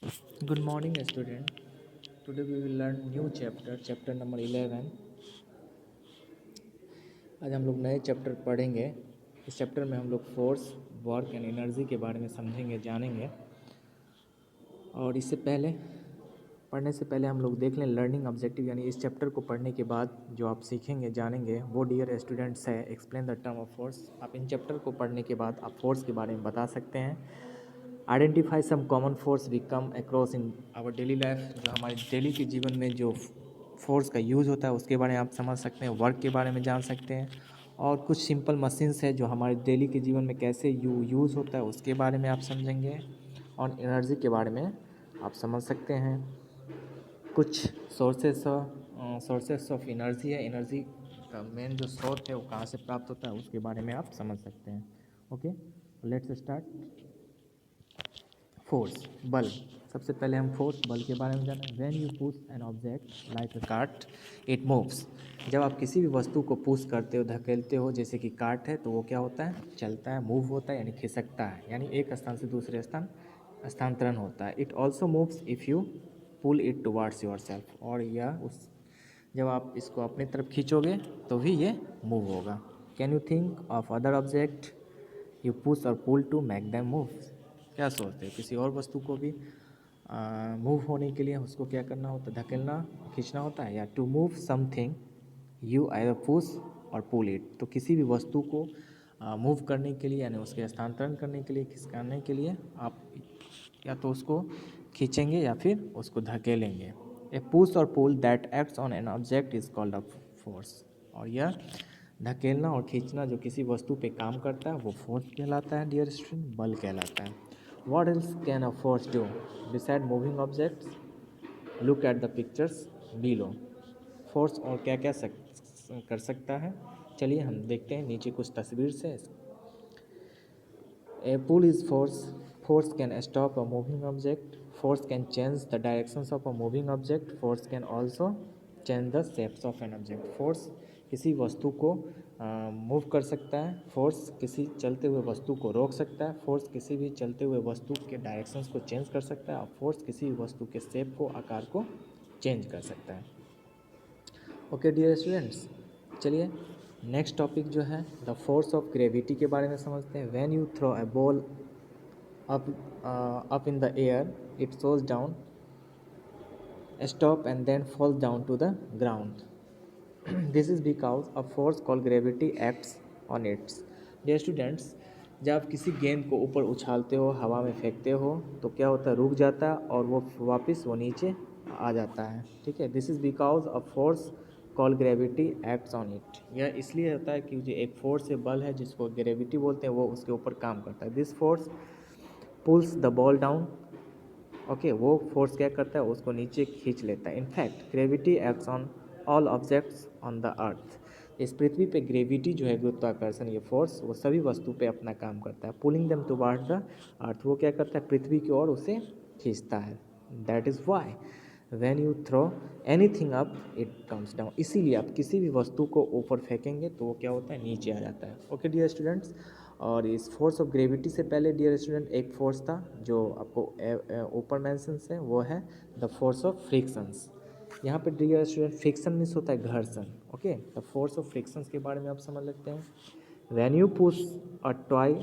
Good morning, student. Today we will learn new chapter number 11. आज हम लोग नए चैप्टर पढ़ेंगे। इस चैप्टर में हम लोग फोर्स, वर्क एंड एनर्जी के बारे में समझेंगे, जानेंगे। और इससे पहले पढ़ने से पहले हम लोग देख लें लर्निंग ऑब्जेक्टिव, यानी इस चैप्टर को पढ़ने के बाद जो आप सीखेंगे, जानेंगे, वो डियर स्टूडेंट्स है explain the term of force. आप इन चैप्टर को पढ़ने के बाद आप फोर्स के बारे में बता सकते हैं। Identify some common force we come across in our daily life, जो हमारे डेली के जीवन में जो फोर्स का यूज़ होता है उसके बारे में आप समझ सकते हैं। वर्क के बारे में जान सकते हैं। और कुछ सिंपल मशीन्स है जो हमारे डेली के जीवन में कैसे यूज़ होता है उसके बारे में आप समझेंगे। और एनर्जी के बारे में आप समझ सकते हैं। कुछ सोर्सेस ऑफ एनर्जी है, एनर्जी का मेन जो स्रोत है वो कहाँ से प्राप्त होता है उसके बारे में आप समझ सकते हैं। Okay, let's start. फोर्स, बल। सबसे पहले हम फोर्स, बल के बारे में जानें। When you push an object like a cart it moves. जब आप किसी भी वस्तु को पुश करते हो, धकेलते हो, जैसे कि कार्ट है, तो वो क्या होता है? चलता है, मूव होता है, यानी खिसकता है, यानी एक स्थान से दूसरे स्थान स्थानांतरण होता है। It also moves if you pull it towards yourself. और यह उस जब आप इसको अपनी तरफ खींचोगे तो भी ये मूव होगा। Can you think of other object you push or pull to make them move. क्या सोचते हो? किसी और वस्तु को भी मूव होने के लिए उसको क्या करना होता है? धकेलना, खींचना होता है। या to move something you either push or pull it. तो किसी भी वस्तु को मूव करने के लिए, यानी उसके स्थानांतरण करने के लिए, खिसकाने के लिए आप या तो उसको खींचेंगे या फिर उसको धकेलेंगे। A push or pull that acts on an object is called a force. और यह धकेलना और खींचना जो किसी वस्तु पे काम करता है वो फोर्स कहलाता है डियर स्टूडेंट, बल कहलाता है। What else can a force do beside moving objects? Look at the pictures below. Force और क्या क्या कर सकता है, चलिए हम देखते हैं नीचे कुछ तस्वीर से। A pull is force. Force can stop a moving object. Force can change the directions of a moving object. Force can also change the shapes of an object. Force किसी वस्तु को मूव कर सकता है। फोर्स किसी चलते हुए वस्तु को रोक सकता है। फोर्स किसी भी चलते हुए वस्तु के डायरेक्शंस को चेंज कर सकता है। और फोर्स किसी वस्तु के शेप को, आकार को चेंज कर सकता है। ओके डियर स्टूडेंट्स, चलिए नेक्स्ट टॉपिक जो है द फोर्स ऑफ ग्रेविटी के बारे में समझते हैं। When you throw a ball up in the air, it slows down, stop and then falls down to the ground. This is because a force called gravity acts on it. Dear students, जब आप किसी गेंद को ऊपर उछालते हो, हवा में फेंकते हो, तो क्या होता है? रुक जाता है और वो वापस वो नीचे आ जाता है। ठीक है, this is because a force call gravity acts on it. यह इसलिए होता है कि जो एक फोर्स है, बल है, जिसको ग्रेविटी बोलते हैं, वो उसके ऊपर काम करता है। This force pulls the ball down. Okay, वो फोर्स क्या करता है? उसको नीचे खींच लेता है। In fact gravity acts on all objects on the earth. इस पृथ्वी पे ग्रेविटी जो है, गुरुत्वाकर्षण, ये फोर्स, वो सभी वस्तु पे अपना काम करता है। Pulling them toward the earth, वो क्या करता है? पृथ्वी की ओर उसे खींचता है। That is why when you throw anything up it comes down. इसीलिए आप किसी भी वस्तु को ऊपर फेंकेंगे तो वो क्या होता है? नीचे आ जाता है। ओके डियर स्टूडेंट्स, और इस फोर्स ऑफ ग्रेविटी से पहले डियर स्टूडेंट एक फोर्स था जो आपको ऊपर मेंशंस है, वो है द फोर्स ऑफ फ्रिक्शंस। यहाँ पे डियर स्टूडेंट फ्रिक्शन मीन्स होता है घर्षण। Okay, the force of frictions के बारे में आप समझ लेते हैं। When you push a toy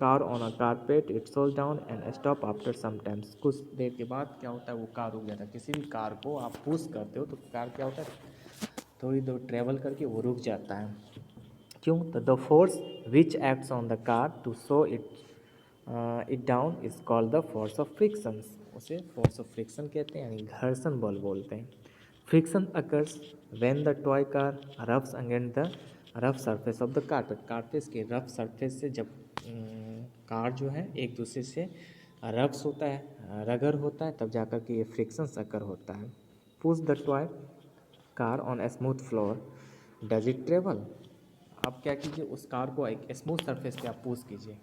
car on a carpet it slows down and stop after some times. कुछ देर के बाद क्या होता है? वो कार रुक जाता है। किसी भी कार को आप पुश करते हो तो कार क्या होता है? थोड़ी दूर ट्रेवल करके वो रुक जाता है। क्यों? तो the force which acts on the car to slow it down is called the force of frictions. उसे फोर्स ऑफ फ्रिक्शन कहते हैं, यानी घर्षण बल बोलते हैं। Friction occurs when the toy car rubs against the rough surface of the carpet. Carpet के rough surface से जब कार जो है एक दूसरे से रफ्स होता है, रगर होता है, तब जाकर के ये फ्रिक्शंस अकर होता है। Push the toy car on a smooth floor does it travel. आप क्या कीजिए? उस कार को एक स्मूथ सरफेस पे आप पुश कीजिए,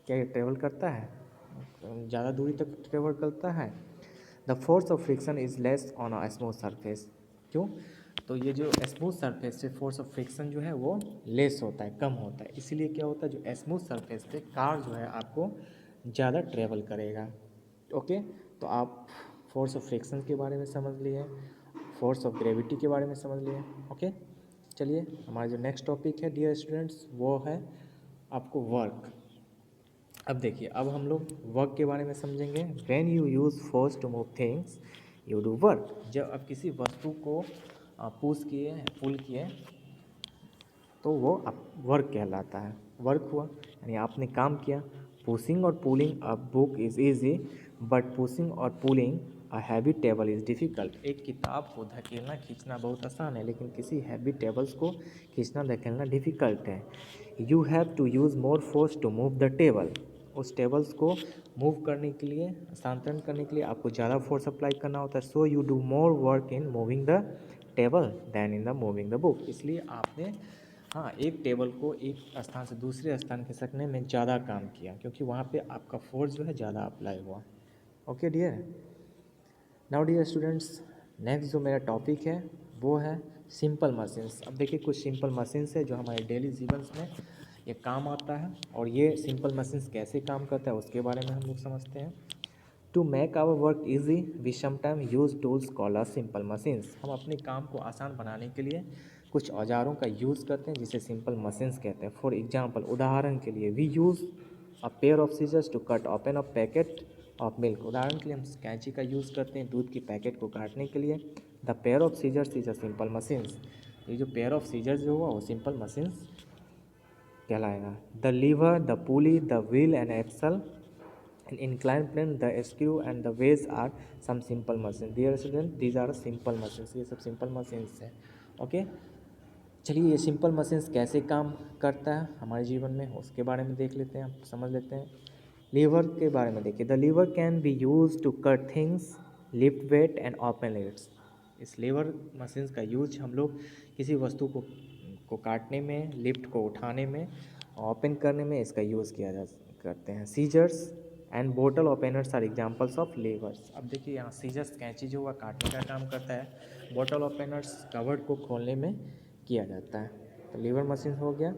क्या ये ट्रेवल करता है? ज़्यादा दूरी तक ट्रेवल करता है। The force of friction is less on a smooth surface. क्यों? तो ये जो स्मूथ सरफेस से फोर्स ऑफ फ्रिक्शन जो है वो लेस होता है, कम होता है। इसीलिए क्या होता है? जो स्मूथ सरफेस पे कार जो है आपको ज़्यादा ट्रेवल करेगा। ओके, तो आप फोर्स ऑफ फ्रिक्शन के बारे में समझ लिए, फोर्स ऑफ ग्रेविटी के बारे में समझ लिए। ओके, चलिए हमारा जो नेक्स्ट टॉपिक है डियर स्टूडेंट्स वो है आपको वर्क। अब देखिए, अब हम लोग वर्क के बारे में समझेंगे। When you use force to move things you do work. जब आप किसी वस्तु को पुश किए, पुल किए, तो वो आप वर्क कहलाता है। वर्क हुआ यानी आपने काम किया। पुशिंग और pulling a book is easy but pushing और pulling a heavy table is difficult. एक किताब को धकेलना खींचना बहुत आसान है, लेकिन किसी हैवी टेबल्स को खींचना धकेलना डिफ़िकल्ट है। You have to use more force to move the table. उस टेबल्स को मूव करने के लिए, स्थानांतरण करने के लिए आपको ज़्यादा फोर्स अप्लाई करना होता है। So you do more work in moving the table than in the moving the book. इसलिए आपने एक टेबल को एक स्थान से दूसरे स्थान खिसकने में ज़्यादा काम किया, क्योंकि वहाँ पे आपका फोर्स जो है ज़्यादा अप्लाई हुआ। Okay dear, now dear students, next जो मेरा टॉपिक है वो है सिंपल मशीन्स। अब देखिए, कुछ सिंपल मशीन्स है जो हमारे डेली जीवन में ये काम आता है, और ये सिंपल मशीन्स कैसे काम करता है उसके बारे में हम लोग समझते हैं। To make our work easy we sometime use tools call a simple machines. हम अपने काम को आसान बनाने के लिए कुछ औजारों का यूज़ करते हैं जिसे सिंपल मशीन्स कहते हैं। फॉर एग्जांपल, उदाहरण के लिए, we use a pair of scissors to cut open a packet of milk. उदाहरण के लिए हम कैंची का यूज़ करते हैं दूध की पैकेट को काटने के लिए। The pair of scissors is a simple machines. ये जो पेयर ऑफ सीजर्स जो हुआ वो सिंपल मशीन्स कहलाएगा। The lever, the pulley, the wheel and axle, an inclined plane, the screw and the ways are some simple machines. Dear student, these are simple machines. ये सब simple machines हैं। Okay, चलिए ये simple machines कैसे काम करता है हमारे जीवन में उसके बारे में देख लेते हैं, समझ लेते हैं। लीवर के बारे में देखिए, the lever can be use to cut things, lift weight and open lids. इस लीवर मशीन्स का यूज हम लोग किसी वस्तु को काटने में, लिफ्ट को उठाने में, ओपन करने में इसका यूज़ किया जा करते हैं। Scissors and bottle openers are examples of levers. अब देखिए यहाँ सीजर्स कैंची जो हुआ काटने का काम करता है, बोटल ओपनर्स कवर्ड को खोलने में किया जाता है। तो लीवर मशीन हो गया।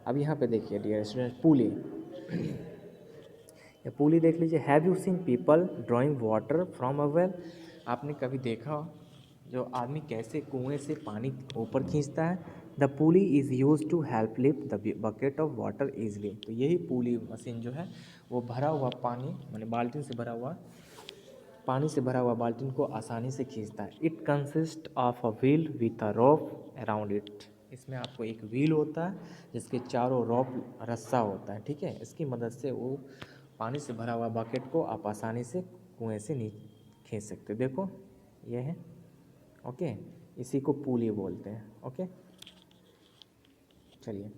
अब यहाँ पे देखिए डियर स्टूडेंट, पुली। या पुली देख लीजिए। Have you seen people drawing water from a well. आपने कभी देखा जो आदमी कैसे कुएं से पानी ऊपर खींचता है। The pulley is use to help lift the bucket of water easily. तो यही पुली मशीन जो है वो भरा हुआ पानी, मैंने बाल्टी से भरा हुआ पानी से भरा हुआ बाल्टी को आसानी से खींचता है। It consist of a wheel with a rope around it. इसमें आपको एक व्हील होता है जिसके चारों रोप रस्सा होता है, ठीक है। इसकी मदद से वो पानी से भरा हुआ बकेट को आप आसानी से कुएं से नीचे खींच सकते हो। देखो ये है, ओके, इसी को पुली बोलते हैं। ओके, चलिए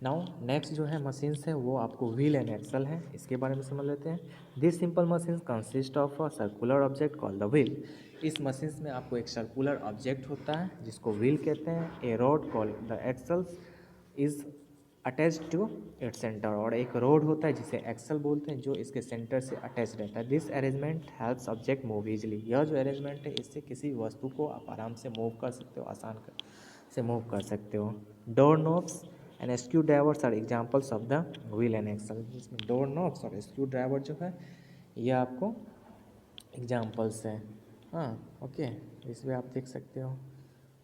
नाउ नेक्स्ट जो है मशीन्स है वो आपको व्हील एंड एक्सल है, इसके बारे में समझ लेते हैं। This simple machines consist of a circular object called the wheel. इस मशीन्स में आपको एक सर्कुलर ऑब्जेक्ट होता है जिसको व्हील कहते हैं। A rod called the axles is attached to its centre. और एक रोड होता है जिसे एक्सल बोलते हैं जो इसके सेंटर से अटैच रहता है। This arrangement helps object move easily. यह जो अरेंजमेंट है इससे किसी वस्तु को आप आराम से मूव कर सकते हो, आसान से मूव कर सकते हो। Door knobs and screwdrivers are examples of the wheel and axle. इसमें डोर नॉब्स और स्क्रू ड्राइवर जो है ये आपको एग्जाम्पल्स हैं। ओके, इसमें आप देख सकते हो।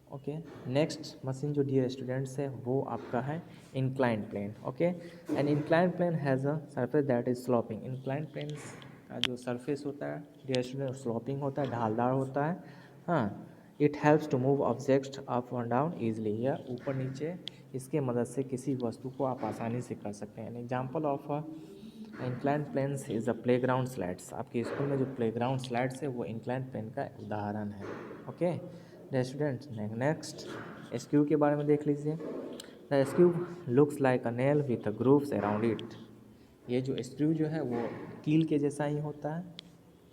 ओके, नेक्स्ट मशीन जो डियर स्टूडेंट्स है वो आपका है inclined plane. Okay, an inclined plane has a surface that is sloping. Inclined plane का जो सरफेस होता है डियर स्टूडेंट स्लोपिंग होता है, ढालदार होता है। It helps to move objects up and down easily. या ऊपर नीचे इसके मदद से किसी वस्तु को आप आसानी से कर सकते हैं। An example of inclined planes is a playground slides. आपके स्कूल में जो प्ले ग्राउंड स्लाइड्स है वो इंक्लाइंड प्लेन का उदाहरण है। ओके स्टूडेंट्स, नेक्स्ट स्क्रू के बारे में देख लीजिए। The screw looks like a nail with a grooves around it. ये जो स्क्रू जो है वो कील के जैसा ही होता है,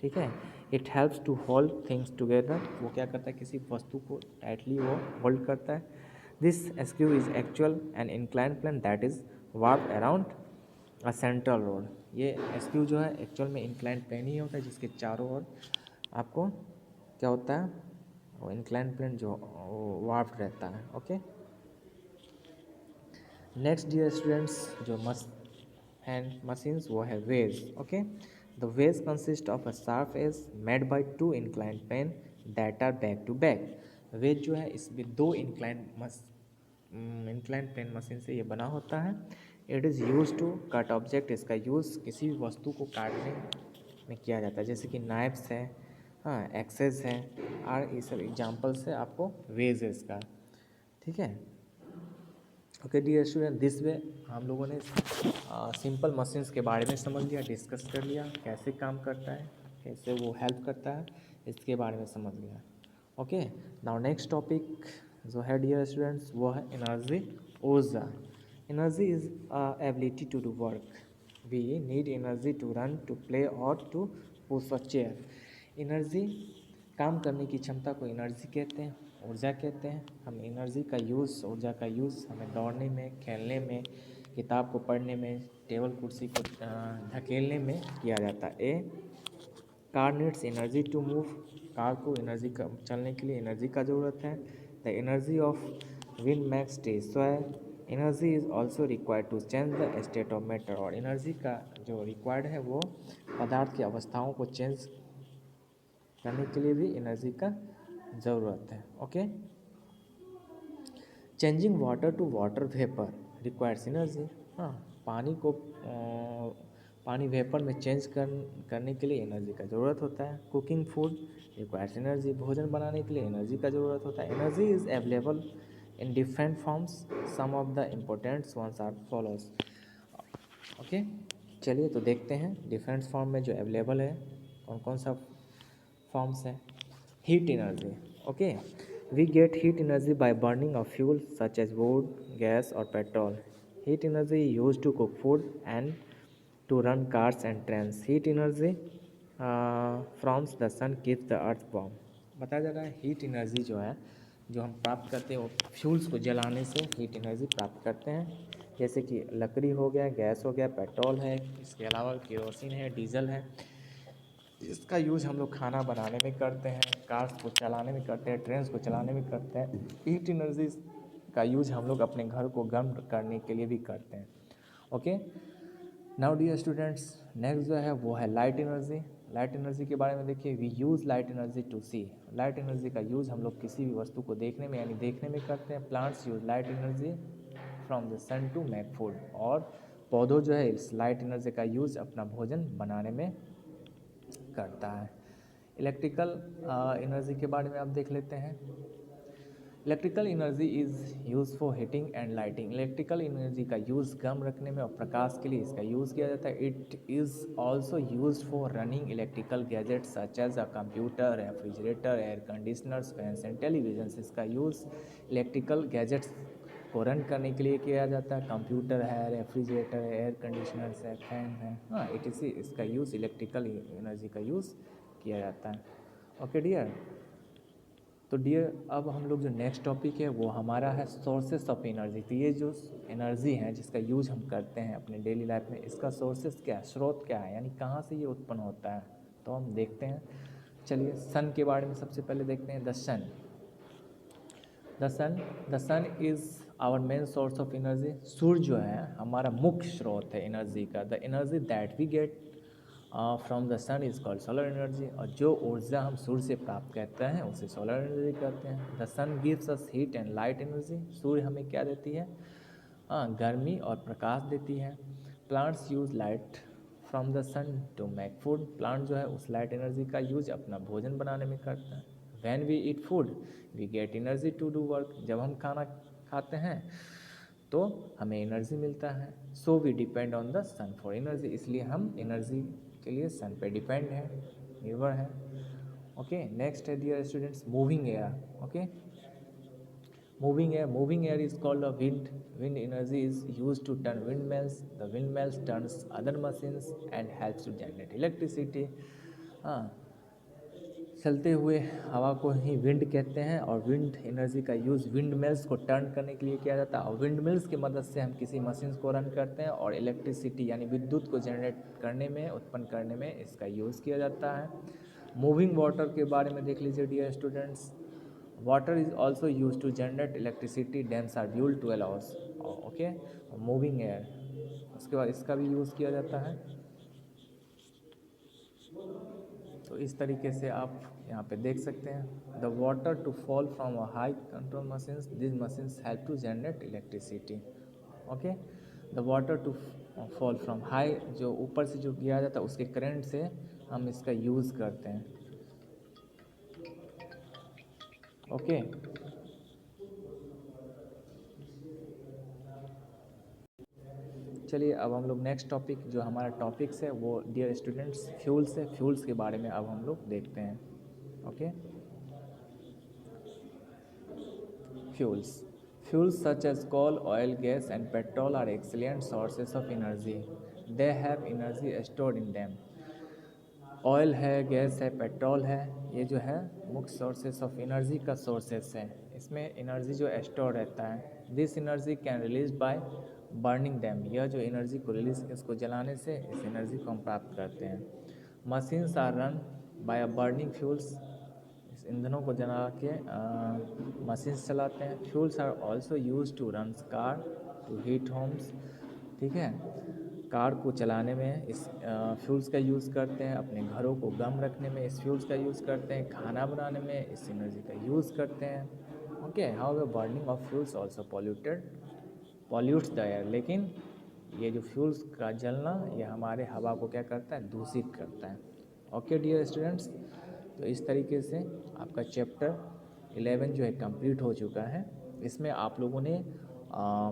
ठीक है। It helps to hold things together. वो क्या करता है, किसी वस्तु को टाइटली वो होल्ड करता है। This screw is actual and inclined plane that is warp around a central rod. ये स्क्रू जो है एक्चुअल में इंक्लाइंड प्लेन ही होता है जिसके चारों ओर आपको क्या होता है, वो इंक्लाइंड प्लेन जो वार्प रहता है। ओके, नेक्स्ट डियर स्टूडेंट्स जो हैंड मशीन्स वो है wedge. Okay, The waves consist of a sharp edge made by two inclined plane that are back to back. Wedge जो है इसमें दो इंक्लाइन प्लेन मशीन से ये बना होता है. It is use to cut object. इसका यूज़ किसी भी वस्तु को काटने में किया जाता है, जैसे कि नाइफ्स है, हाँ, एक्सेस है, और ये सब एग्जाम्पल्स है आपको वेज है इसका. ठीक है. Okay dear student, this way हम लोगों ने सिंपल मशीन्स के बारे में समझ लिया, डिस्कस कर लिया, कैसे काम करता है, कैसे वो हेल्प करता है, इसके बारे में समझ लिया. ओके. नाउ नेक्स्ट टॉपिक जो है डियर स्टूडेंट्स वो है एनर्जी, ऊर्जा. Energy is ability to do work. We need energy to run, to play और to push a chair. Energy, काम करने की क्षमता को एनर्जी कहते हैं, ऊर्जा कहते हैं. हम एनर्जी का यूज़, ऊर्जा का यूज़ हमें दौड़ने में, खेलने में, किताब को पढ़ने में, टेबल कुर्सी को धकेलने में किया जाता है. A car needs energy to move. Car को एनर्जी का चलने के लिए एनर्जी का ज़रूरत है. The energy of wind makes trees soil. Energy is also required to change the state of matter. और एनर्जी का जो रिक्वायर्ड है वो पदार्थ की अवस्थाओं को चेंज करने के लिए भी एनर्जी का ज़रूरत है. Okay. Changing water to water vapour requires energy. हाँ, पानी वेपर में चेंज करने के लिए एनर्जी का ज़रूरत होता है. Cooking food requires energy. भोजन बनाने के लिए एनर्जी का ज़रूरत होता है. Energy is available in different forms. Some of the important ones are follows. Okay, चलिए तो देखते हैं डिफरेंट फॉर्म में जो अवेलेबल है कौन कौन सा फॉर्म्स है. Heat energy. Okay, we get heat energy by burning of fuel such as wood, gas और petrol. Heat energy use to cook food and to run cars and trains. Heat energy from the sun keeps the earth warm. बताया जा रहा है heat energy जो है जो हम प्राप्त करते हैं वो फ्यूल्स को जलाने से हीट एनर्जी प्राप्त करते हैं, जैसे कि लकड़ी हो गया, गैस हो गया, पेट्रोल है, इसके अलावा केरोसिन है, डीजल है. इसका यूज़ हम लोग खाना बनाने में करते हैं, कार्स को चलाने में करते हैं, ट्रेन्स को चलाने में करते हैं. हीट एनर्जी का यूज़ हम लोग अपने घर को गर्म करने के लिए भी करते हैं. Okay. Now dear students, next जो है वो है लाइट एनर्जी. लाइट एनर्जी के बारे में देखिए. We use light energy to see. Light energy का यूज़ हम लोग किसी भी वस्तु को देखने में यानी देखने में करते हैं. Plants use light energy from the sun to make food. और पौधों जो है इस लाइट एनर्जी का यूज़ अपना भोजन बनाने में करता है. इलेक्ट्रिकल एनर्जी के बारे में आप देख लेते हैं. Electrical energy is use for heating and lighting. Electrical energy का यूज़ गर्म रखने में और प्रकाश के लिए इसका यूज़ किया जाता है. It is also use for running electrical gadgets such as a computer, refrigerator, air conditioners, fans and television. इसका यूज़ इलेक्ट्रिकल गैजेट्स को रन करने के लिए किया जाता है. कंप्यूटर है, रेफ्रिजरेटर है, एयर कंडीशनर्स है, फैन है, हाँ, इसका यूज़ इलेक्ट्रिकल एनर्जी का यूज़ किया जाता है. Okay dear. तो डियर अब हम लोग जो नेक्स्ट टॉपिक है वो हमारा है सोर्सेस ऑफ एनर्जी. तो ये जो एनर्जी है जिसका यूज हम करते हैं अपने डेली लाइफ में, इसका सोर्सेस क्या है, स्रोत क्या है, यानी कहाँ से ये उत्पन्न होता है, तो हम देखते हैं. चलिए सन के बारे में सबसे पहले देखते हैं. The sun is our main source of energy. सूर्य जो है हमारा मुख्य स्रोत है एनर्जी का. The energy that we get from the sun is called solar energy. और जो ऊर्जा हम सूर्य से प्राप्त करते हैं उसे सोलर एनर्जी कहते हैं. The sun gives us heat and light energy. सूर्य हमें क्या देती है, गर्मी और प्रकाश देती है. Plants use light from the sun to make food. Plant जो है उस लाइट एनर्जी का यूज अपना भोजन बनाने में करता है. When we eat food we get energy to do work. जब हम खाना खाते हैं तो हमें एनर्जी मिलता है. So we depend on the sun for energy. इसलिए हम एनर्जी के लिए सन पे डिपेंड है, निर्भर है. ओके. नेक्स्ट है dear students moving air. Okay. Moving air is called a wind. Wind energy is used to turn windmills. The windmills turns other machines and helps to generate electricity. हाँ, चलते हुए हवा को ही wind कहते हैं और wind energy का use wind mills को टर्न करने के लिए किया जाता है. और विंड मिल्स की मदद से हम किसी मशीन को रन करते हैं और इलेक्ट्रिसिटी यानी विद्युत को जनरेट करने में, उत्पन्न करने में इसका यूज़ किया जाता है. मूविंग वाटर के बारे में देख लीजिए dear students. Water is also use to generate electricity. Dams are built to allow. Okay. Moving air, उसके बाद इसका भी यूज़ किया जाता है. तो इस तरीके से आप यहाँ पे देख सकते हैं, the water to fall from a high control machines, this machines help to generate electricity. Okay, the water to fall from high, जो ऊपर से जो गिरा जाता है उसके करंट से हम इसका यूज़ करते हैं। ओके, चलिए अब हम लोग नेक्स्ट टॉपिक, जो हमारा टॉपिक्स है वो डियर स्टूडेंट्स फ्यूल्स है। फ्यूल्स के बारे में अब हम लोग देखते हैं। Okay, fuels, fuels such as coal, oil, gas and petrol are excellent sources of energy. They have energy stored in them. Oil है, गैस है, पेट्रोल है, ये जो है मुख्य सोर्सेस ऑफ एनर्जी का सोर्सेस है। इसमें एनर्जी जो स्टोर रहता है, this energy can release by burning them, यह जो एनर्जी को रिलीज, इसको जलाने से इस एनर्जी को हम प्राप्त करते हैं। Machines are run by burning fuels, इस ईंधनों को जला के मशीन्स चलाते हैं। Fuels are also use to run car, to heat homes, ठीक है। कार को चलाने में इस फ्यूल्स का यूज़ करते हैं, अपने घरों को गर्म रखने में इस फ्यूल्स का यूज़ करते हैं, खाना बनाने में इस एनर्जी का यूज़ करते हैं। Okay, how burning of fuels also pollutes the air, लेकिन ये जो फ्यूल्स का जलना ये हमारे हवा को क्या करता है, दूषित करता है। ओके डियर स्टूडेंट्स, तो इस तरीके से आपका चैप्टर 11 जो है कंप्लीट हो चुका है। इसमें आप लोगों ने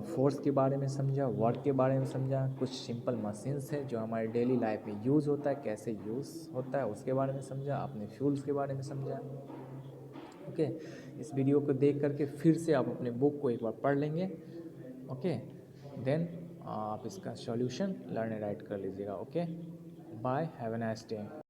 फोर्स के बारे में समझा, वर्क के बारे में समझा, कुछ सिंपल मशीन्स है जो हमारे डेली लाइफ में यूज़ होता है, कैसे यूज़ होता है उसके बारे में समझा, आपने फ्यूल्स के बारे में समझा। ओके, इस वीडियो को देख करके फिर से आप अपने बुक को एक बार पढ़ लेंगे। ओके, देन आप इसका सॉल्यूशन लर्न एंड राइट कर लीजिएगा। Okay, bye, have a nice day.